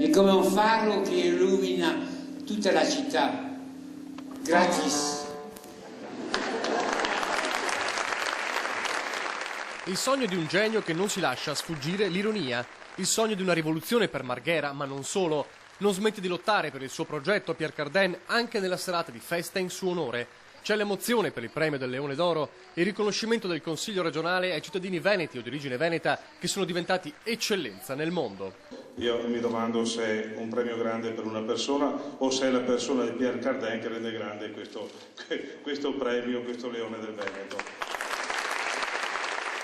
è come un faro che illumina tutta la città. Gratis. Il sogno di un genio che non si lascia sfuggire l'ironia. Il sogno di una rivoluzione per Marghera, ma non solo. Non smette di lottare per il suo progetto Pierre Cardin anche nella serata di festa in suo onore. C'è l'emozione per il premio del Leone d'Oro e il riconoscimento del Consiglio regionale ai cittadini veneti o di origine veneta che sono diventati eccellenza nel mondo. Io mi domando se è un premio grande per una persona o se è la persona di Pierre Cardin che rende grande questo premio, questo Leone del Veneto.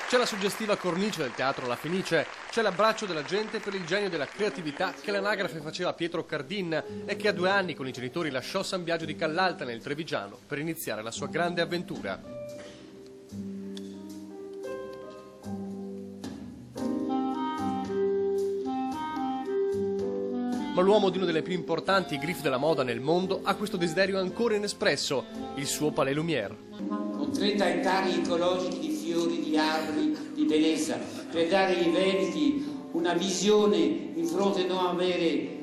C'è la suggestiva cornice del teatro La Fenice, c'è l'abbraccio della gente per il genio della creatività che l'anagrafe faceva a Pietro Cardin e che a 2 anni con i genitori lasciò San Biagio di Callalta nel Trevigiano per iniziare la sua grande avventura. Ma l'uomo di uno delle più importanti griffe della moda nel mondo ha questo desiderio ancora inespresso, il suo Palais Lumière. Con 30 ettari ecologici di fiori, di alberi, di bellezza, per dare ai veneti una visione in fronte a non avere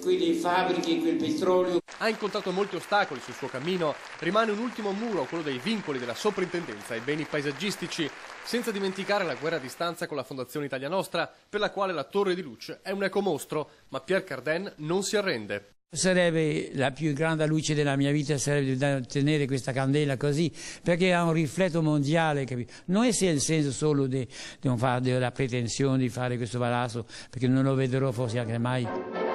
quelle fabbriche e quel petrolio. Ha incontrato molti ostacoli sul suo cammino, rimane un ultimo muro, quello dei vincoli della soprintendenza ai beni paesaggistici, senza dimenticare la guerra a distanza con la Fondazione Italia Nostra, per la quale la Torre di Luce è un ecomostro, ma Pierre Cardin non si arrende. Sarebbe la più grande luce della mia vita, sarebbe da tenere questa candela così, perché ha un riflesso mondiale, capito? Non è il senso solo di non fare della pretensione di fare questo palazzo, perché non lo vedrò forse anche mai.